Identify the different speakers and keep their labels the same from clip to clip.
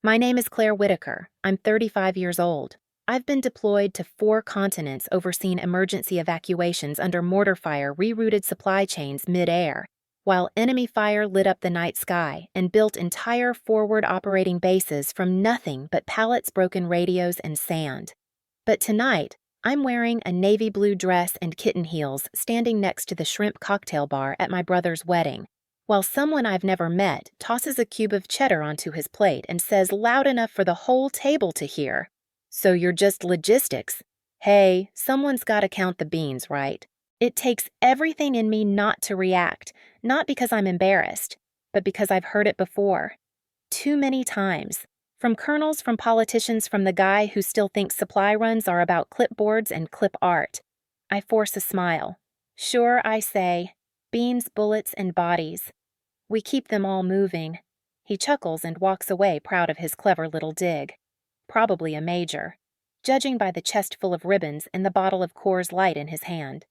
Speaker 1: My name is Claire Whitaker. I'm 35 years old. I've been deployed to 4 continents overseeing emergency evacuations under mortar fire rerouted supply chains mid-air, while enemy fire lit up the night sky and built entire forward operating bases from nothing but pallets, broken radios, and sand. But tonight, I'm wearing a navy blue dress and kitten heels standing next to the shrimp cocktail bar at my brother's wedding, while someone I've never met tosses a cube of cheddar onto his plate and says loud enough for the whole table to hear, "So you're just logistics. Hey, someone's gotta count the beans, right?" It takes everything in me not to react, not because I'm embarrassed, but because I've heard it before. Too many times. From colonels, from politicians, from the guy who still thinks supply runs are about clipboards and clip art. I force a smile. Sure, I say. Beans, bullets, and bodies. We keep them all moving. He chuckles and walks away, proud of his clever little dig. Probably a major, judging by the chest full of ribbons and the bottle of Coors Light in his hand.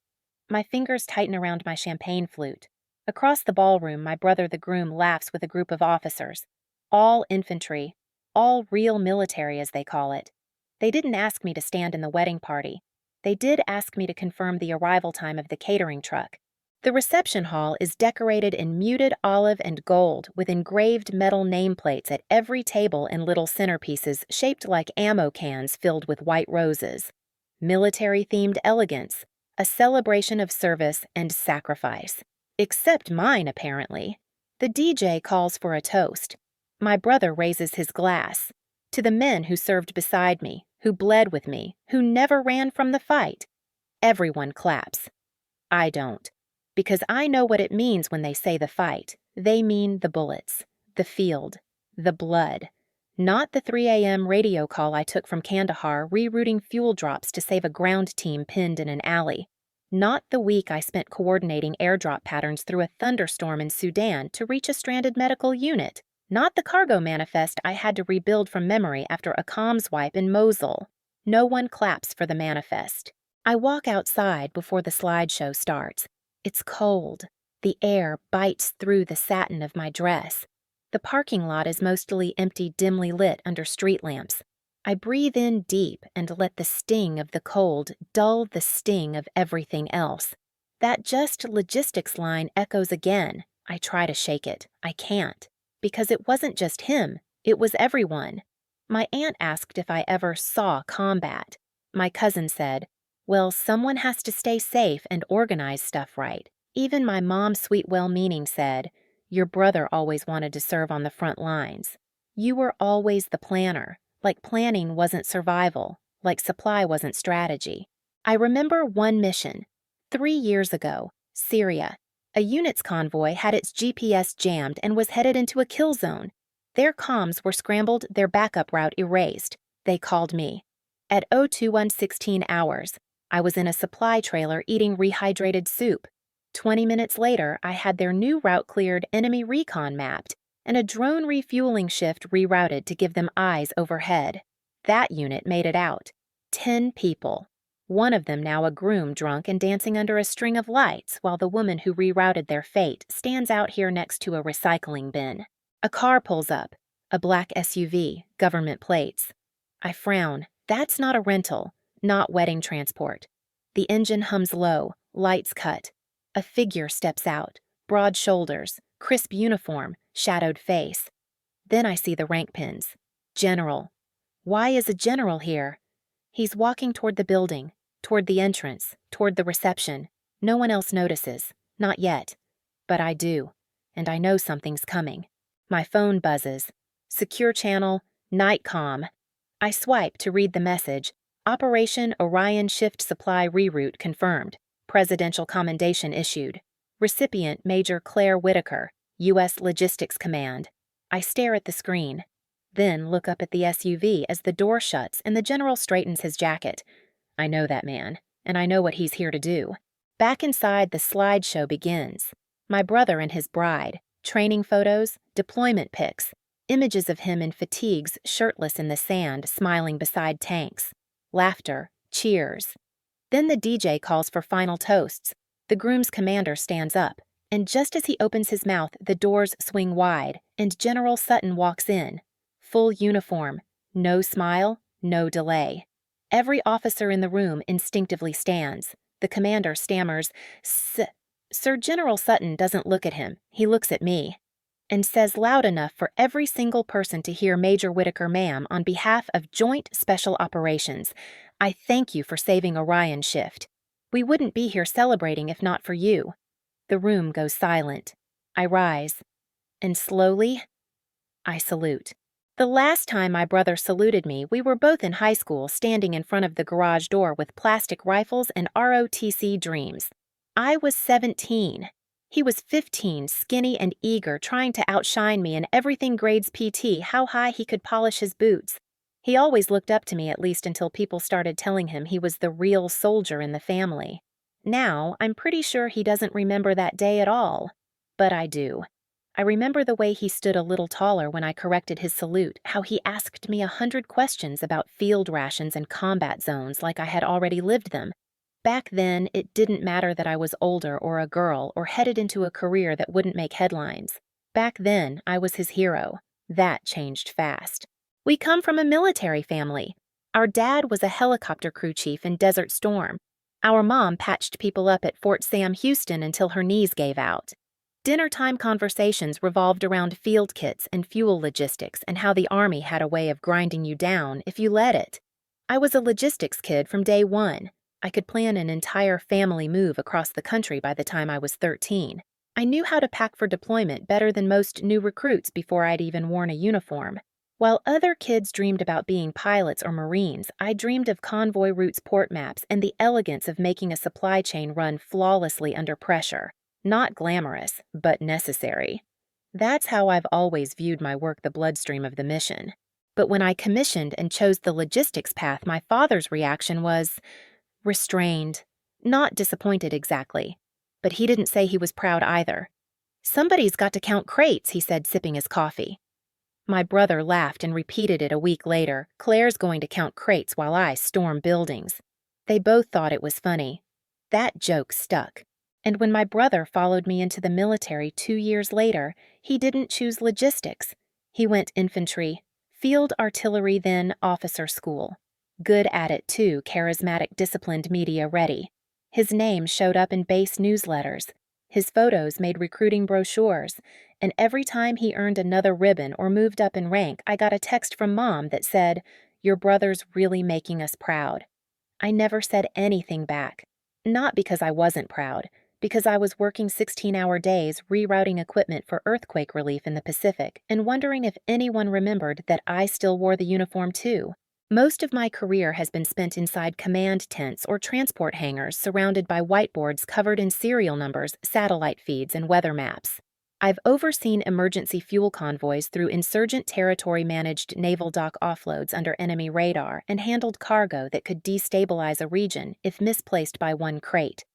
Speaker 1: My fingers tighten around my champagne flute. Across the ballroom, my brother the groom laughs with a group of officers. All infantry. All real military, as they call it. They didn't ask me to stand in the wedding party. They did ask me to confirm the arrival time of the catering truck. The reception hall is decorated in muted olive and gold with engraved metal nameplates at every table and little centerpieces shaped like ammo cans filled with white roses. Military-themed elegance, a celebration of service and sacrifice. Except mine, apparently. The DJ calls for a toast. My brother raises his glass. To the men who served beside me, who bled with me, who never ran from the fight. Everyone claps. I don't. Because I know what it means when they say the fight. They mean the bullets, the field, the blood. Not the 3 a.m. radio call I took from Kandahar rerouting fuel drops to save a ground team pinned in an alley. Not the week I spent coordinating airdrop patterns through a thunderstorm in Sudan to reach a stranded medical unit. Not the cargo manifest I had to rebuild from memory after a comms wipe in Mosul. No one claps for the manifest. I walk outside before the slideshow starts. It's cold. The air bites through the satin of my dress. The parking lot is mostly empty, dimly lit under street lamps. I breathe in deep and let the sting of the cold dull the sting of everything else. That just logistics line echoes again. I try to shake it. I can't. Because it wasn't just him, it was everyone. My aunt asked if I ever saw combat. My cousin said, well, someone has to stay safe and organize stuff right. Even my mom's sweet well-meaning said, your brother always wanted to serve on the front lines. You were always the planner, like planning wasn't survival, like supply wasn't strategy. I remember one mission. 3 years ago, Syria. A unit's convoy had its GPS jammed and was headed into a kill zone. Their comms were scrambled, their backup route erased. They called me. At 02116 hours, I was in a supply trailer eating rehydrated soup. 20 minutes later, I had their new route cleared, enemy recon mapped, and a drone refueling shift rerouted to give them eyes overhead. That unit made it out. 10 people. One of them now a groom drunk and dancing under a string of lights while the woman who rerouted their fate stands out here next to a recycling bin. A car pulls up, a black SUV, government plates. I frown. That's not a rental, not wedding transport. The engine hums low, lights cut. A figure steps out, broad shoulders, crisp uniform, shadowed face. Then I see the rank pins. General. Why is a general here? He's walking toward the building, toward the entrance, toward the reception. No one else notices. Not yet. But I do. And I know something's coming. My phone buzzes. Secure channel, Nightcom. I swipe to read the message. Operation Orion Shift Supply Reroute confirmed. Presidential commendation issued. Recipient Major Claire Whitaker, U.S. Logistics Command. I stare at the screen. Then look up at the SUV as the door shuts and the general straightens his jacket. I know that man, and I know what he's here to do. Back inside, the slideshow begins. My brother and his bride, training photos, deployment pics, images of him in fatigues, shirtless in the sand, smiling beside tanks. Laughter, cheers. Then the DJ calls for final toasts. The groom's commander stands up, and just as he opens his mouth, the doors swing wide, and General Sutton walks in. full uniform, no smile, no delay. Every officer in the room instinctively stands. The commander stammers, Sir General Sutton doesn't look at him, he looks at me, and says loud enough for every single person to hear Major Whitaker, ma'am, on behalf of Joint Special Operations, I thank you for saving Orion's shift. We wouldn't be here celebrating if not for you. The room goes silent. I rise, and slowly, I salute. The last time my brother saluted me, we were both in high school, standing in front of the garage door with plastic rifles and ROTC dreams. I was 17. He was 15, skinny and eager, trying to outshine me in everything grades PT, how high he could polish his boots. He always looked up to me, at least until people started telling him he was the real soldier in the family. Now, I'm pretty sure he doesn't remember that day at all. But I do. I remember the way he stood a little taller when I corrected his salute, how he asked me 100 questions about field rations and combat zones like I had already lived them. Back then, it didn't matter that I was older or a girl or headed into a career that wouldn't make headlines. Back then, I was his hero. That changed fast. We come from a military family. Our dad was a helicopter crew chief in Desert Storm. Our mom patched people up at Fort Sam Houston until her knees gave out. Dinner-time conversations revolved around field kits and fuel logistics and how the Army had a way of grinding you down if you let it. I was a logistics kid from day one. I could plan an entire family move across the country by the time I was 13. I knew how to pack for deployment better than most new recruits before I'd even worn a uniform. While other kids dreamed about being pilots or Marines, I dreamed of convoy routes, port maps, and the elegance of making a supply chain run flawlessly under pressure. Not glamorous, but necessary. That's how I've always viewed my work, the bloodstream of the mission. But when I commissioned and chose the logistics path, my father's reaction was restrained. Not disappointed exactly. But he didn't say he was proud either. "Somebody's got to count crates," he said, sipping his coffee. My brother laughed and repeated it a week later. "Claire's going to count crates while I storm buildings." They both thought it was funny. That joke stuck. And when my brother followed me into the military 2 years later, he didn't choose logistics. He went infantry, field artillery, then officer school. Good at it too, charismatic, disciplined, media ready. His name showed up in base newsletters. His photos made recruiting brochures. And every time he earned another ribbon or moved up in rank, I got a text from Mom that said, "Your brother's really making us proud." I never said anything back. Not because I wasn't proud, because I was working 16-hour days rerouting equipment for earthquake relief in the Pacific and wondering if anyone remembered that I still wore the uniform too. Most of my career has been spent inside command tents or transport hangars surrounded by whiteboards covered in serial numbers, satellite feeds, and weather maps. I've overseen emergency fuel convoys through insurgent territory-managed naval dock offloads under enemy radar and handled cargo that could destabilize a region if misplaced by one crate.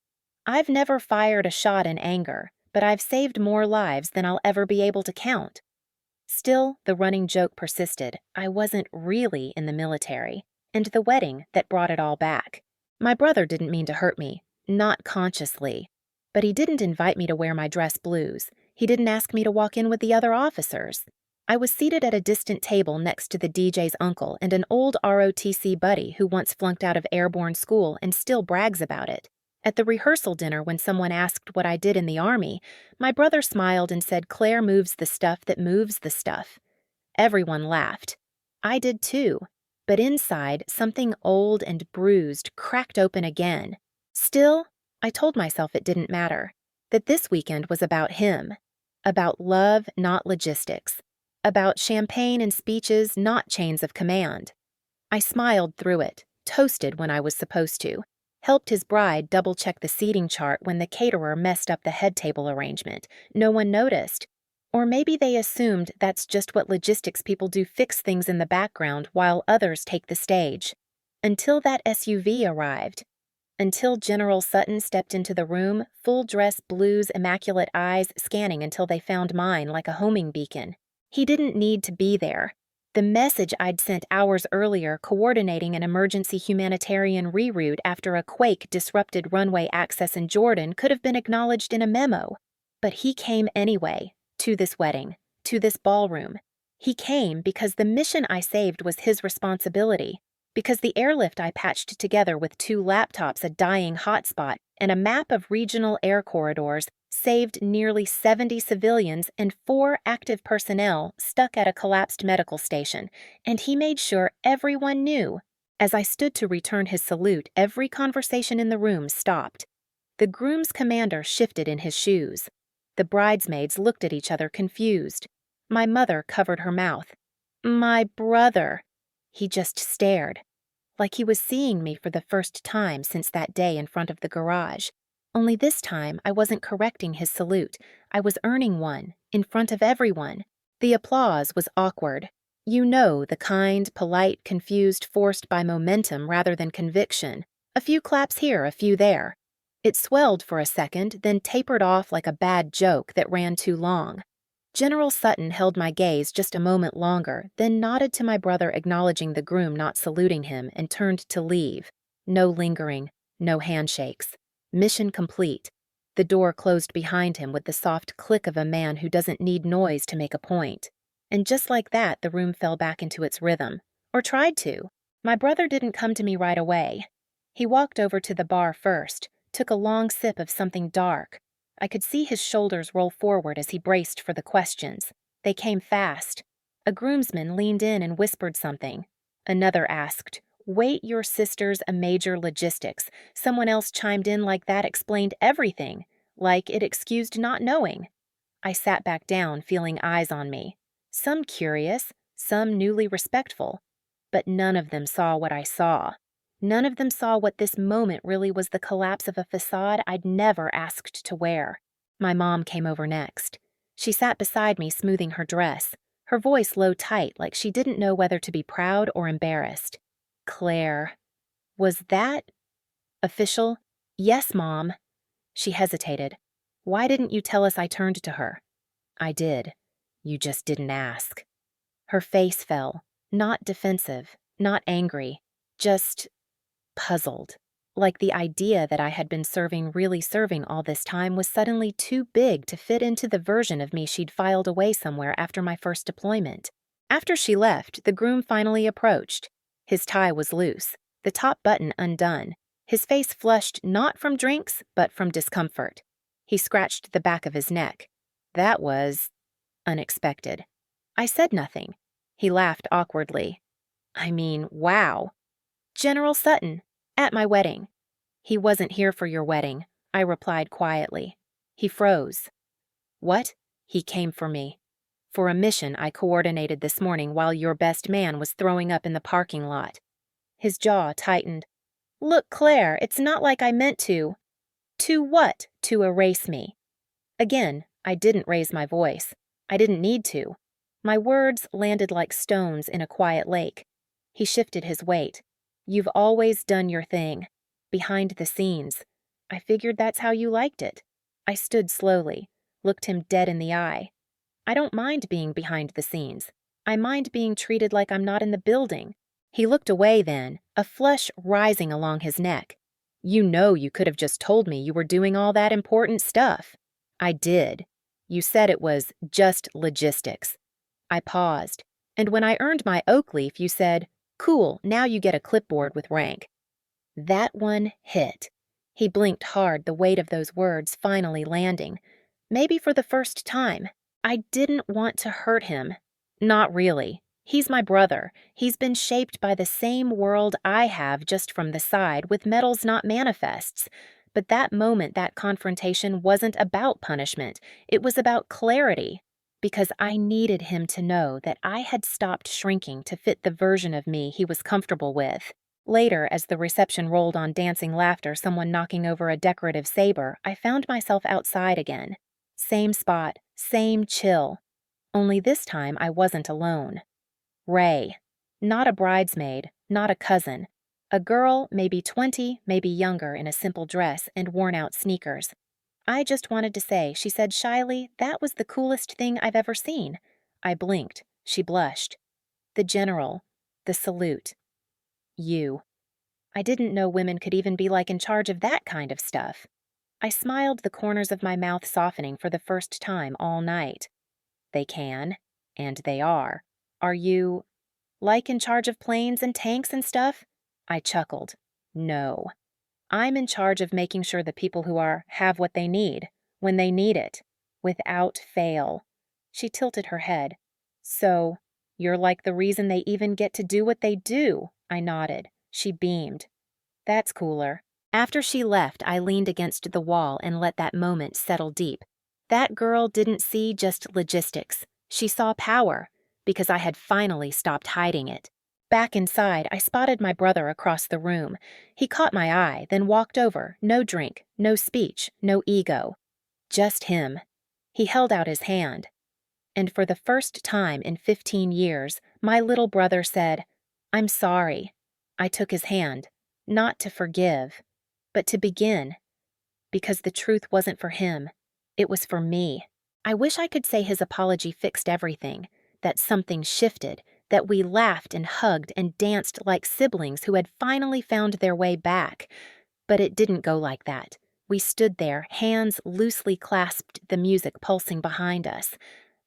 Speaker 1: I've never fired a shot in anger, but I've saved more lives than I'll ever be able to count. Still, the running joke persisted. I wasn't really in the military, and the wedding that brought it all back. My brother didn't mean to hurt me, not consciously. But he didn't invite me to wear my dress blues. He didn't ask me to walk in with the other officers. I was seated at a distant table next to the DJ's uncle and an old ROTC buddy who once flunked out of airborne school and still brags about it. At the rehearsal dinner, when someone asked what I did in the Army, my brother smiled and said, "Claire moves the stuff that moves the stuff." Everyone laughed. I did too. But inside, something old and bruised cracked open again. Still, I told myself it didn't matter. That this weekend was about him. About love, not logistics. About champagne and speeches, not chains of command. I smiled through it, toasted when I was supposed to. Helped his bride double-check the seating chart when the caterer messed up the head table arrangement. No one noticed. Or maybe they assumed that's just what logistics people do, fix things in the background while others take the stage. Until that SUV arrived. Until General Sutton stepped into the room, full-dress blues, immaculate eyes scanning until they found mine like a homing beacon. He didn't need to be there. The message I'd sent hours earlier coordinating an emergency humanitarian reroute after a quake disrupted runway access in Jordan could have been acknowledged in a memo. But he came anyway, to this wedding, to this ballroom. He came because the mission I saved was his responsibility, because the airlift I patched together with 2 laptops, a dying hotspot, and a map of regional air corridors saved nearly 70 civilians and 4 active personnel stuck at a collapsed medical station, and he made sure everyone knew. As I stood to return his salute, every conversation in the room stopped. The groom's commander shifted in his shoes. The bridesmaids looked at each other confused. My mother covered her mouth. My brother. He just stared, like he was seeing me for the first time since that day in front of the garage. Only this time I wasn't correcting his salute. I was earning one, in front of everyone. The applause was awkward. You know, the kind, polite, confused, forced by momentum rather than conviction. A few claps here, a few there. It swelled for a second, then tapered off like a bad joke that ran too long. General Sutton held my gaze just a moment longer, then nodded to my brother, acknowledging the groom not saluting him, and turned to leave. No lingering, no handshakes. Mission complete. The door closed behind him with the soft click of a man who doesn't need noise to make a point. And just like that, the room fell back into its rhythm. Or tried to. My brother didn't come to me right away. He walked over to the bar first, took a long sip of something dark. I could see his shoulders roll forward as he braced for the questions. They came fast. A groomsman leaned in and whispered something. Another asked, "Wait, your sister's a Major Logistics." Someone else chimed in like that explained everything, like it excused not knowing. I sat back down, feeling eyes on me. Some curious, some newly respectful. But none of them saw what I saw. None of them saw what this moment really was, the collapse of a facade I'd never asked to wear. My mom came over next. She sat beside me, smoothing her dress, her voice low tight, like she didn't know whether to be proud or embarrassed. Claire. Was that official? Yes, Mom. She hesitated. Why didn't you tell us? I turned to her. I did. You just didn't ask. Her face fell, not defensive, not angry, just puzzled, like the idea that I had been really serving all this time was suddenly too big to fit into the version of me she'd filed away somewhere after my first deployment. After she left, the groom finally approached. His tie was loose, the top button undone, his face flushed not from drinks, but from discomfort. He scratched the back of his neck. That was unexpected. I said nothing. He laughed awkwardly. I mean, wow. General Sutton, at my wedding. He wasn't here for your wedding, I replied quietly. He froze. What? He came for me. For a mission I coordinated this morning while your best man was throwing up in the parking lot. His jaw tightened. Look, Claire, it's not like I meant to. To what? To erase me. Again, I didn't raise my voice. I didn't need to. My words landed like stones in a quiet lake. He shifted his weight. You've always done your thing. Behind the scenes. I figured that's how you liked it. I stood slowly, looked him dead in the eye. I don't mind being behind the scenes. I mind being treated like I'm not in the building. He looked away then, a flush rising along his neck. You know you could have just told me you were doing all that important stuff. I did. You said it was just logistics. I paused, and when I earned my oak leaf, you said, cool, now you get a clipboard with rank. That one hit. He blinked hard, the weight of those words finally landing. Maybe for the first time. I didn't want to hurt him. Not really. He's my brother. He's been shaped by the same world I have, just from the side, with metals not manifests. But that moment, that confrontation, wasn't about punishment. It was about clarity. Because I needed him to know that I had stopped shrinking to fit the version of me he was comfortable with. Later, as the reception rolled on dancing laughter, someone knocking over a decorative saber, I found myself outside again. Same spot, same chill. Only this time I wasn't alone. Ray. Not a bridesmaid, not a cousin. A girl, maybe 20, maybe younger, in a simple dress and worn-out sneakers. I just wanted to say, she said shyly, that was the coolest thing I've ever seen. I blinked. She blushed. The general. The salute. You. I didn't know women could even be in charge of that kind of stuff. I smiled, the corners of my mouth softening for the first time all night. They can, and they are. Are you, like, in charge of planes and tanks and stuff? I chuckled. No. I'm in charge of making sure the people who are have what they need, when they need it, without fail. She tilted her head. So, you're like the reason they even get to do what they do, I nodded. She beamed. That's cooler. After she left, I leaned against the wall and let that moment settle deep. That girl didn't see just logistics. She saw power, because I had finally stopped hiding it. Back inside, I spotted my brother across the room. He caught my eye, then walked over. No drink, no speech, no ego. Just him. He held out his hand. And for the first time in 15 years, my little brother said, I'm sorry. I took his hand, not to forgive, but to begin. Because the truth wasn't for him. It was for me. I wish I could say his apology fixed everything, that something shifted, that we laughed and hugged and danced like siblings who had finally found their way back. But it didn't go like that. We stood there, hands loosely clasped, the music pulsing behind us.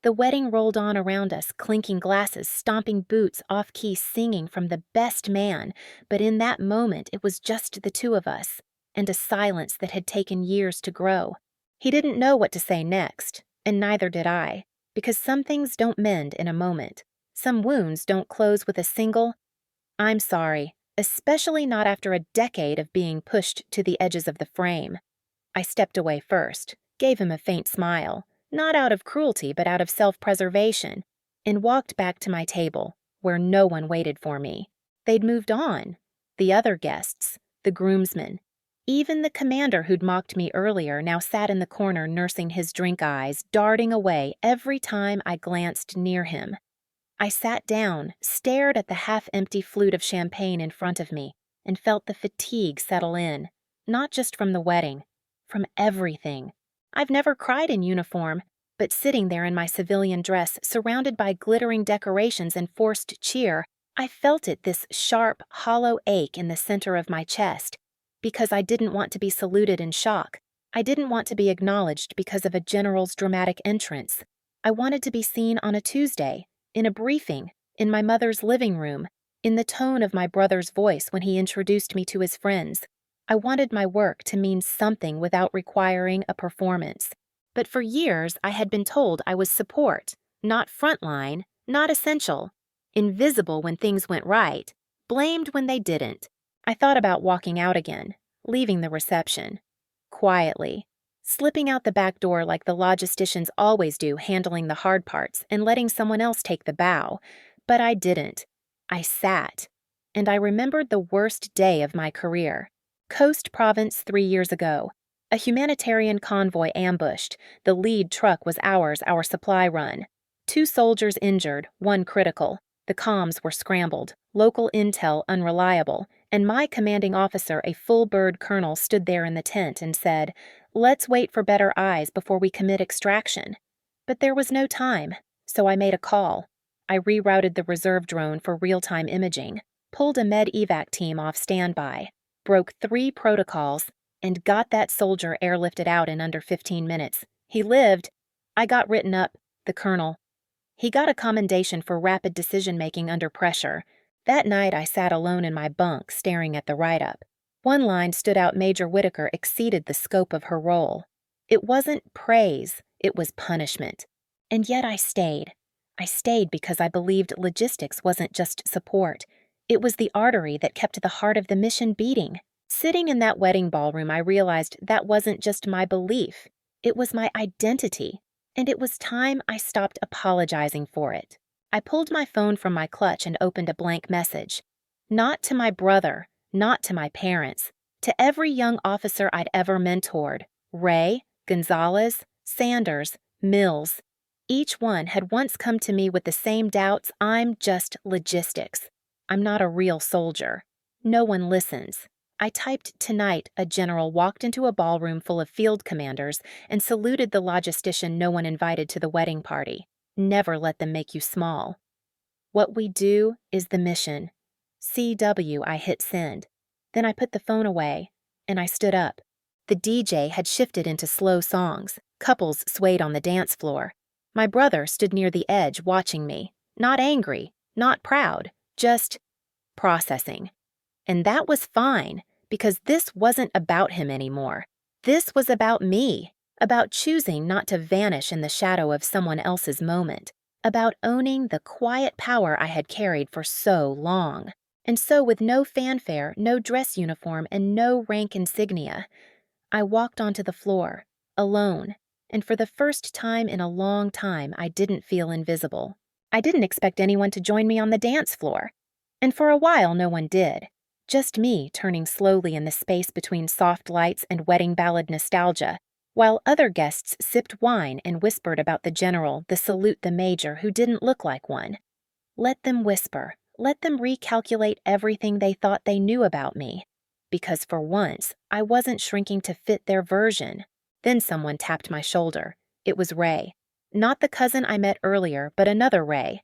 Speaker 1: The wedding rolled on around us, clinking glasses, stomping boots, off-key singing from the best man, but in that moment it was just the two of us, and a silence that had taken years to grow. He didn't know what to say next, and neither did I, because some things don't mend in a moment. Some wounds don't close with a single, I'm sorry, especially not after a decade of being pushed to the edges of the frame. I stepped away first, gave him a faint smile, not out of cruelty but out of self-preservation, and walked back to my table, where no one waited for me. They'd moved on. The other guests, the groomsmen, even the commander who'd mocked me earlier now sat in the corner nursing his drink eyes, darting away every time I glanced near him. I sat down, stared at the half-empty flute of champagne in front of me, and felt the fatigue settle in, not just from the wedding, from everything. I've never cried in uniform, but sitting there in my civilian dress, surrounded by glittering decorations and forced cheer, I felt it, this sharp, hollow ache in the center of my chest, because I didn't want to be saluted in shock. I didn't want to be acknowledged because of a general's dramatic entrance. I wanted to be seen on a Tuesday, in a briefing, in my mother's living room, in the tone of my brother's voice when he introduced me to his friends. I wanted my work to mean something without requiring a performance. But for years, I had been told I was support, not frontline, not essential, invisible when things went right, blamed when they didn't. I thought about walking out again, leaving the reception. Quietly. Slipping out the back door like the logisticians always do, handling the hard parts and letting someone else take the bow. But I didn't. I sat. And I remembered the worst day of my career. Coast Province 3 years ago. A humanitarian convoy ambushed. The lead truck was ours, our supply run. 2 soldiers injured, 1 critical. The comms were scrambled, local intel unreliable, and my commanding officer, a full-bird colonel, stood there in the tent and said, "Let's wait for better eyes before we commit extraction." But there was no time, so I made a call. I rerouted the reserve drone for real-time imaging, pulled a med-evac team off standby, broke 3 protocols, and got that soldier airlifted out in under 15 minutes. He lived. I got written up, the colonel. He got a commendation for rapid decision-making under pressure. That night I sat alone in my bunk staring at the write-up. One line stood out: Major Whitaker exceeded the scope of her role. It wasn't praise, it was punishment. And yet I stayed. I stayed because I believed logistics wasn't just support. It was the artery that kept the heart of the mission beating. Sitting in that wedding ballroom, I realized that wasn't just my belief. It was my identity. And it was time I stopped apologizing for it. I pulled my phone from my clutch and opened a blank message. Not to my brother, not to my parents, to every young officer I'd ever mentored. Ray, Gonzalez, Sanders, Mills. Each one had once come to me with the same doubts. I'm just logistics. I'm not a real soldier. No one listens. I typed tonight. A general walked into a ballroom full of field commanders and saluted the logistician no one invited to the wedding party. Never let them make you small. What we do is the mission. CW, I hit send. Then I put the phone away, and I stood up. The DJ had shifted into slow songs. Couples swayed on the dance floor. My brother stood near the edge watching me. Not angry, not proud, just processing. And that was fine, because this wasn't about him anymore. This was about me, about choosing not to vanish in the shadow of someone else's moment, about owning the quiet power I had carried for so long. And so, with no fanfare, no dress uniform, and no rank insignia, I walked onto the floor, alone, and for the first time in a long time, I didn't feel invisible. I didn't expect anyone to join me on the dance floor. And for a while, no one did. Just me turning slowly in the space between soft lights and wedding ballad nostalgia, while other guests sipped wine and whispered about the general, the salute, the major, who didn't look like one. Let them whisper. Let them recalculate everything they thought they knew about me. Because for once, I wasn't shrinking to fit their version. Then someone tapped my shoulder. It was Ray. Not the cousin I met earlier, but another Ray.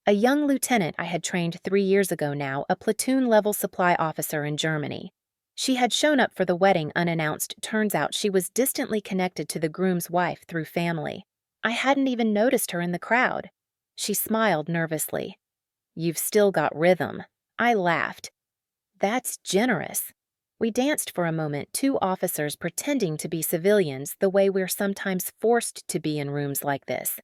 Speaker 1: A young lieutenant I had trained 3 years ago now, a platoon-level supply officer in Germany. She had shown up for the wedding unannounced. Turns out she was distantly connected to the groom's wife through family. I hadn't even noticed her in the crowd. She smiled nervously. "You've still got rhythm." I laughed. "That's generous." We danced for a moment, two officers pretending to be civilians the way we're sometimes forced to be in rooms like this.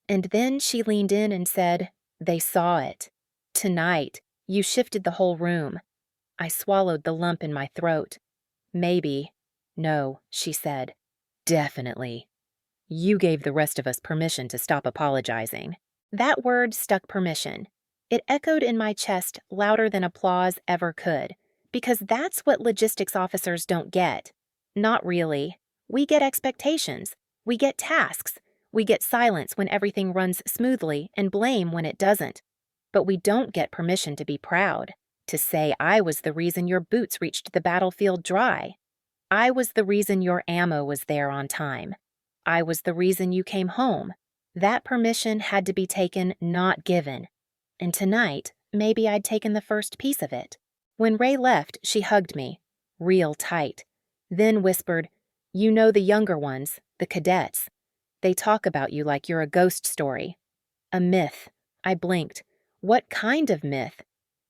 Speaker 1: And then she leaned in and said, "They saw it. Tonight, you shifted the whole room." I swallowed the lump in my throat. "Maybe." "No," she said. "Definitely. You gave the rest of us permission to stop apologizing." That word stuck, permission. It echoed in my chest louder than applause ever could, because that's what logistics officers don't get. Not really. We get expectations. We get tasks. We get silence when everything runs smoothly and blame when it doesn't. But we don't get permission to be proud, to say I was the reason your boots reached the battlefield dry. I was the reason your ammo was there on time. I was the reason you came home. That permission had to be taken, not given. And tonight, maybe I'd taken the first piece of it. When Ray left, she hugged me, real tight, then whispered, "You know the younger ones, the cadets. They talk about you like you're a ghost story." "A myth." I blinked. "What kind of myth?"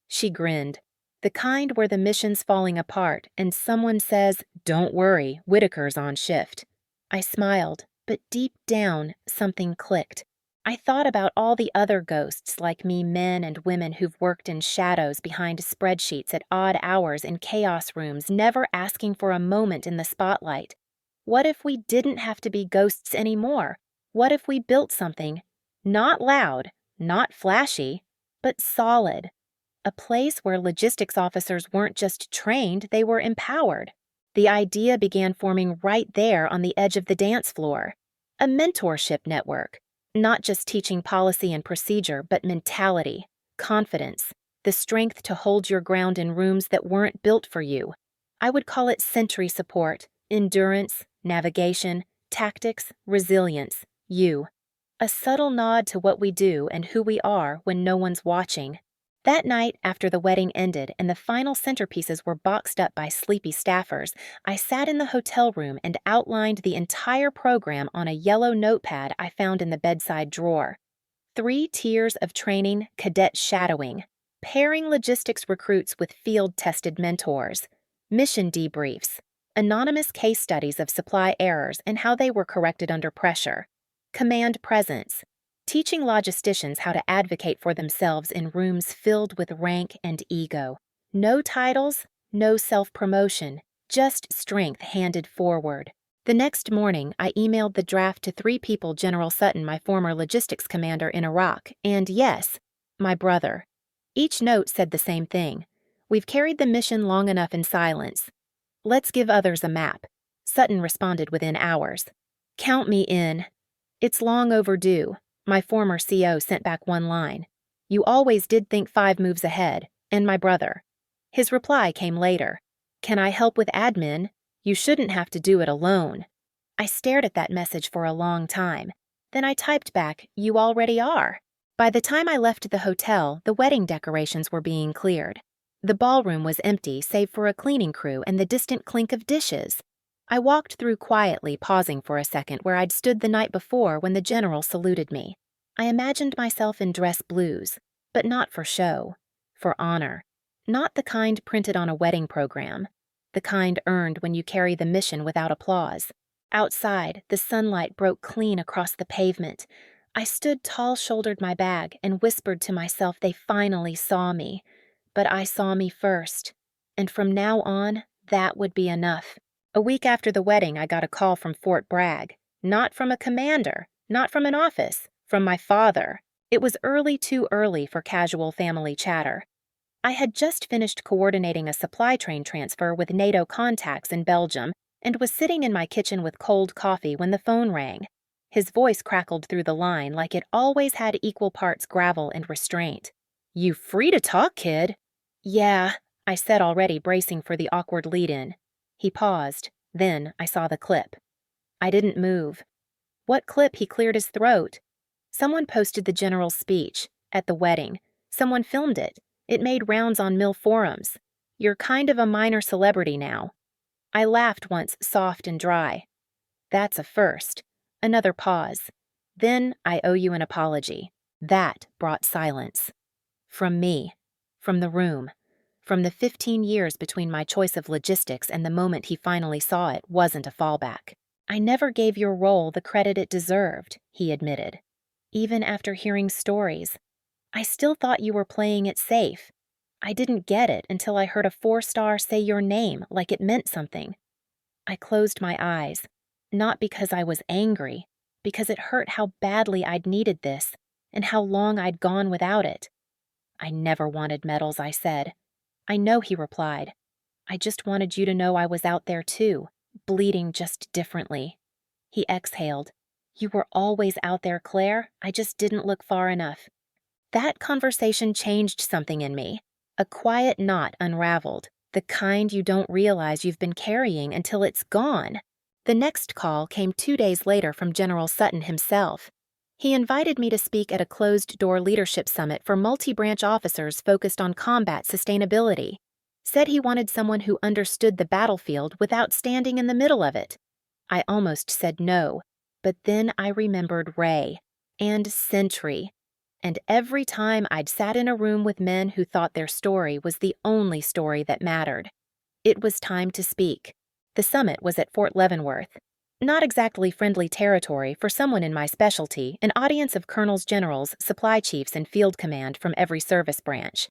Speaker 1: She grinned. "The kind where the mission's falling apart and someone says, 'Don't worry, Whitaker's on shift.'" I smiled, but deep down, something clicked. I thought about all the other ghosts like me, men and women who've worked in shadows behind spreadsheets at odd hours in chaos rooms, never asking for a moment in the spotlight. What if we didn't have to be ghosts anymore? What if we built something, not loud, not flashy, but solid? A place where logistics officers weren't just trained, they were empowered. The idea began forming right there on the edge of the dance floor. A mentorship network. Not just teaching policy and procedure, but mentality, confidence, the strength to hold your ground in rooms that weren't built for you. I would call it sentry support, endurance, navigation, tactics, resilience, you. A subtle nod to what we do and who we are when no one's watching. That night, after the wedding ended and the final centerpieces were boxed up by sleepy staffers, I sat in the hotel room and outlined the entire program on a yellow notepad I found in the bedside drawer. 3 tiers of training, cadet shadowing, pairing logistics recruits with field-tested mentors, mission debriefs, anonymous case studies of supply errors and how they were corrected under pressure, command presence, teaching logisticians how to advocate for themselves in rooms filled with rank and ego. No titles, no self-promotion, just strength handed forward. The next morning, I emailed the draft to 3 people: General Sutton, my former logistics commander in Iraq, and yes, my brother. Each note said the same thing. "We've carried the mission long enough in silence. Let's give others a map." Sutton responded within hours. "Count me in. It's long overdue." My former CO sent back one line. "You always did think 5 moves ahead, and my brother." His reply came later. "Can I help with admin? You shouldn't have to do it alone." I stared at that message for a long time. Then I typed back, "You already are." By the time I left the hotel, the wedding decorations were being cleared. The ballroom was empty save for a cleaning crew and the distant clink of dishes. I walked through quietly, pausing for a second where I'd stood the night before when the general saluted me. I imagined myself in dress blues, but not for show, for honor. Not the kind printed on a wedding program, the kind earned when you carry the mission without applause. Outside, the sunlight broke clean across the pavement. I stood tall-shouldered my bag and whispered to myself they finally saw me. But I saw me first, and from now on, that would be enough. A week after the wedding, I got a call from Fort Bragg. Not from a commander, not from an office, from my father. It was too early for casual family chatter. I had just finished coordinating a supply train transfer with NATO contacts in Belgium and was sitting in my kitchen with cold coffee when the phone rang. His voice crackled through the line like it always had equal parts gravel and restraint. "You free to talk, kid?" "Yeah," I said, already bracing for the awkward lead-in. He paused. Then I saw the clip. I didn't move. What clip? He cleared his throat. Someone posted the general's speech at the wedding. Someone filmed it. It made rounds on mill forums. "You're kind of a minor celebrity now." I laughed once, soft and dry. "That's a first." Another pause. "Then I owe you an apology." That brought silence. From me. From the room. From the 15 years between my choice of logistics and the moment he finally saw it wasn't a fallback. "I never gave your role the credit it deserved," he admitted. "Even after hearing stories. I still thought you were playing it safe. I didn't get it until I heard a 4-star say your name like it meant something." I closed my eyes, not because I was angry, because it hurt how badly I'd needed this and how long I'd gone without it. "I never wanted medals," I said. "I know," he replied. "I just wanted you to know I was out there too, bleeding just differently." He exhaled. "You were always out there, Claire. I just didn't look far enough." That conversation changed something in me. A quiet knot unraveled, the kind you don't realize you've been carrying until it's gone. The next call came 2 days later from General Sutton himself. He invited me to speak at a closed-door leadership summit for multi-branch officers focused on combat sustainability. Said he wanted someone who understood the battlefield without standing in the middle of it. I almost said no, but then I remembered Ray and Sentry. And every time I'd sat in a room with men who thought their story was the only story that mattered. It was time to speak. The summit was at Fort Leavenworth. Not exactly friendly territory for someone in my specialty, an audience of colonels, generals, supply chiefs, and field command from every service branch.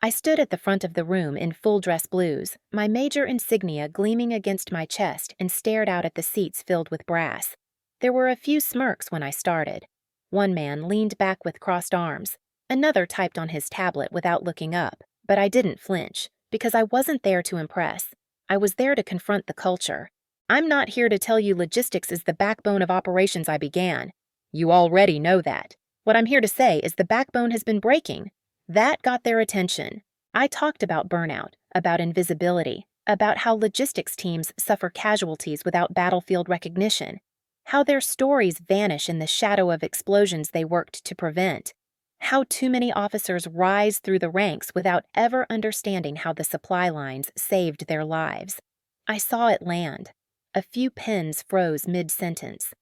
Speaker 1: I stood at the front of the room in full dress blues, my major insignia gleaming against my chest, and stared out at the seats filled with brass. There were a few smirks when I started. One man leaned back with crossed arms. Another typed on his tablet without looking up, but I didn't flinch, because I wasn't there to impress. I was there to confront the culture. "I'm not here to tell you logistics is the backbone of operations I began. You already know that. What I'm here to say is the backbone has been breaking." That got their attention. I talked about burnout, about invisibility, about how logistics teams suffer casualties without battlefield recognition, how their stories vanish in the shadow of explosions they worked to prevent, how too many officers rise through the ranks without ever understanding how the supply lines saved their lives. I saw it land. A few pens froze mid-sentence.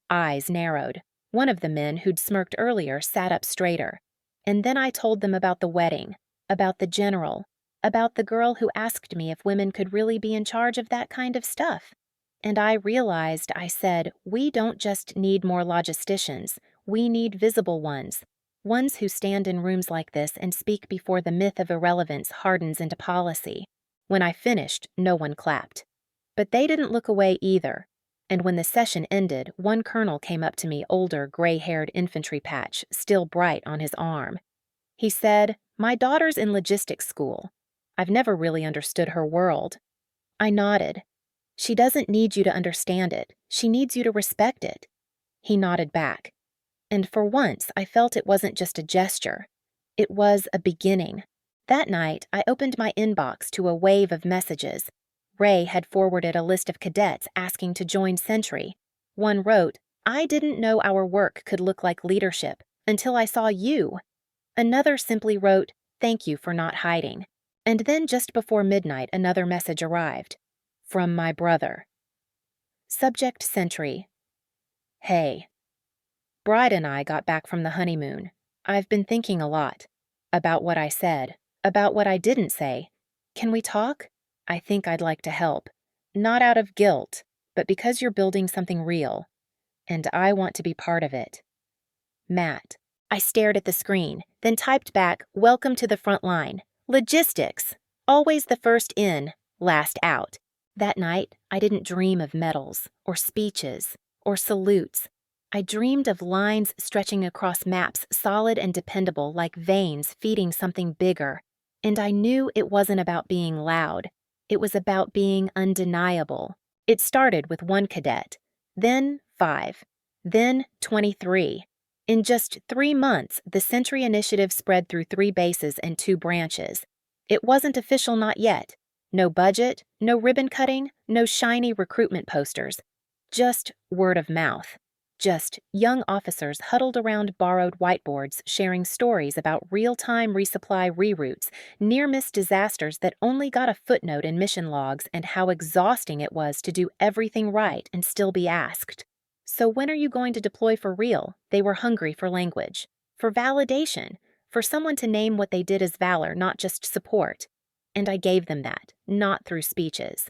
Speaker 1: Eyes narrowed. One of the men who'd smirked earlier sat up straighter. And then I told them about the wedding, about the general, about the girl who asked me if women could really be in charge of that kind of stuff. And I realized, I said, we don't just need more logisticians, we need visible ones. Ones who stand in rooms like this and speak before the myth of irrelevance hardens into policy. When I finished, no one clapped. But they didn't look away either. And when the session ended, one colonel came up to me, older, gray-haired infantry patch, still bright on his arm. He said, "My daughter's in logistics school. I've never really understood her world." I nodded. "She doesn't need you to understand it. She needs you to respect it." He nodded back. And for once, I felt it wasn't just a gesture. It was a beginning. That night, I opened my inbox to a wave of messages. Ray had forwarded a list of cadets asking to join Sentry. One wrote, "I didn't know our work could look like leadership until I saw you." Another simply wrote, "Thank you for not hiding." And then just before midnight, another message arrived. From my brother. Subject Sentry. Hey. Bride and I got back from the honeymoon. I've been thinking a lot. About what I said. About what I didn't say. Can we talk? I think I'd like to help. Not out of guilt, but because you're building something real. And I want to be part of it. Matt. I stared at the screen, then typed back, "Welcome to the front line. Logistics. Always the first in, last out." That night, I didn't dream of medals, or speeches, or salutes. I dreamed of lines stretching across maps solid and dependable like veins feeding something bigger. And I knew it wasn't about being loud. It was about being undeniable. It started with 1 cadet, then 5, then 23. In just 3 months, the Sentry Initiative spread through 3 bases and 2 branches. It wasn't official not yet. No budget, no ribbon cutting, no shiny recruitment posters. Just word of mouth. Just young officers huddled around borrowed whiteboards sharing stories about real-time resupply reroutes, near-miss disasters that only got a footnote in mission logs, and how exhausting it was to do everything right and still be asked. "So when are you going to deploy for real?" They were hungry for language, for validation, for someone to name what they did as valor, not just support. And I gave them that, not through speeches,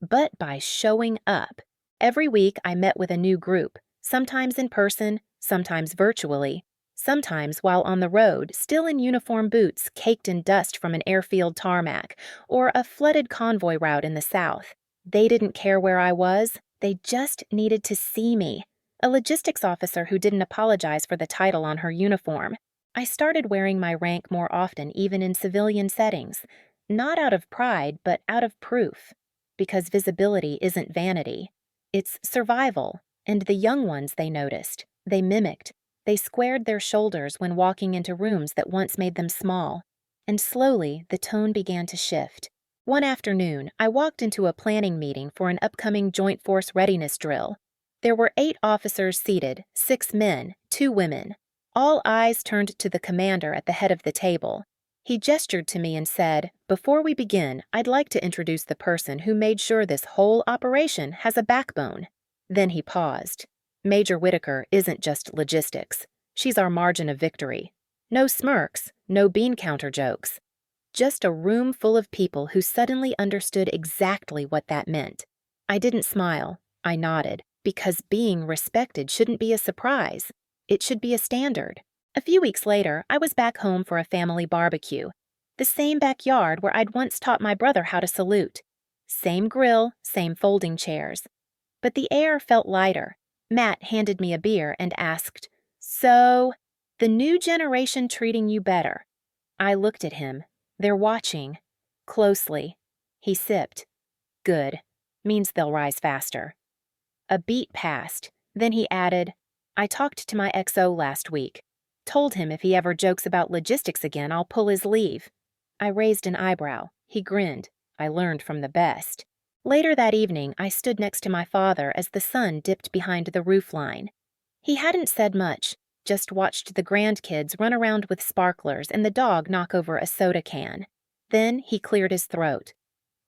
Speaker 1: but by showing up. Every week I met with a new group, sometimes in person, sometimes virtually, sometimes while on the road, still in uniform boots caked in dust from an airfield tarmac, or a flooded convoy route in the south. They didn't care where I was. They just needed to see me. A logistics officer who didn't apologize for the title on her uniform. I started wearing my rank more often, even in civilian settings. Not out of pride, but out of proof. Because visibility isn't vanity. It's survival. And the young ones they noticed. They mimicked. They squared their shoulders when walking into rooms that once made them small. And slowly, the tone began to shift. One afternoon, I walked into a planning meeting for an upcoming Joint Force Readiness drill. There were 8 officers seated, 6 men, 2 women. All eyes turned to the commander at the head of the table. He gestured to me and said, "Before we begin, I'd like to introduce the person who made sure this whole operation has a backbone." Then he paused. "Major Whitaker isn't just logistics. She's our margin of victory. No smirks, no bean counter jokes. Just a room full of people who suddenly understood exactly what that meant. I didn't smile. I nodded, because being respected shouldn't be a surprise. It should be a standard. A few weeks later, I was back home for a family barbecue. The same backyard where I'd once taught my brother how to salute. Same grill, same folding chairs. But the air felt lighter. Matt handed me a beer and asked, "So, the new generation treating you better?" I looked at him. "They're watching. Closely." He sipped. "Good. Means they'll rise faster." A beat passed. Then he added, "I talked to my XO last week. Told him if he ever jokes about logistics again, I'll pull his leave." I raised an eyebrow. He grinned. I learned from the best. Later that evening, I stood next to my father as the sun dipped behind the roofline. He hadn't said much. Just watched the grandkids run around with sparklers and the dog knock over a soda can. Then he cleared his throat.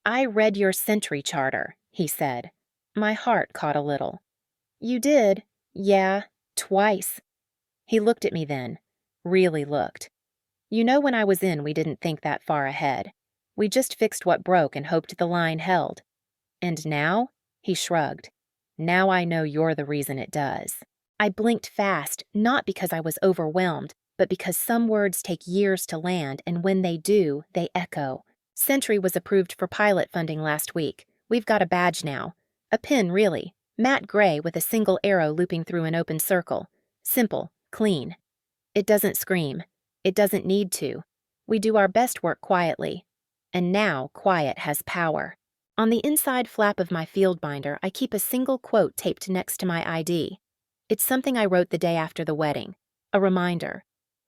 Speaker 1: "I read your Sentry charter," he said. My heart caught a little. "You did?" "Yeah, twice." He looked at me then. Really looked. "You know, when I was in, we didn't think that far ahead. We just fixed what broke and hoped the line held. And now?" He shrugged. "Now I know you're the reason it does." I blinked fast, not because I was overwhelmed, but because some words take years to land, and when they do, they echo. Sentry was approved for pilot funding last week. We've got a badge now. A pin, really. Matte gray with a single arrow looping through an open circle. Simple, clean. It doesn't scream. It doesn't need to. We do our best work quietly. And now quiet has power. On the inside flap of my field binder, I keep a single quote taped next to my ID. It's something I wrote the day after the wedding. A reminder.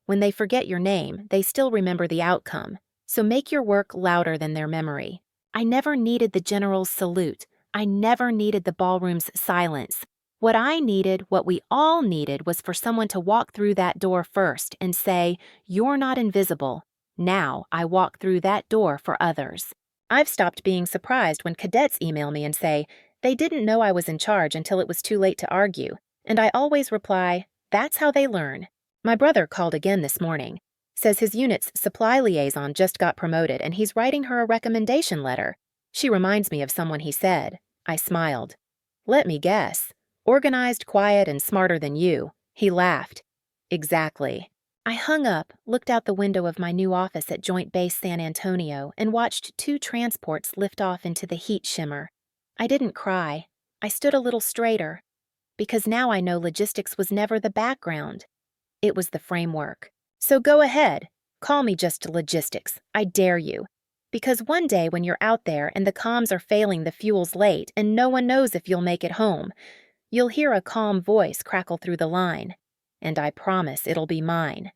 Speaker 1: When they forget your name, they still remember the outcome. So make your work louder than their memory. I never needed the general's salute. I never needed the ballroom's silence. What I needed, what we all needed, was for someone to walk through that door first and say, "You're not invisible. Now I walk through that door for others." I've stopped being surprised when cadets email me and say, they didn't know I was in charge until it was too late to argue. And I always reply, That's how they learn. My brother called again this morning. Says his unit's supply liaison just got promoted and he's writing her a recommendation letter. She reminds me of someone he said. I smiled. Let me guess. Organized, quiet, and smarter than you. He laughed. Exactly. I hung up, looked out the window of my new office at Joint Base San Antonio, and watched 2 transports lift off into the heat shimmer. I didn't cry. I stood a little straighter. Because now I know logistics was never the background. It was the framework. So go ahead. Call me just logistics. I dare you. Because one day when you're out there and the comms are failing, the fuel's late, and no one knows if you'll make it home, you'll hear a calm voice crackle through the line. And I promise it'll be mine.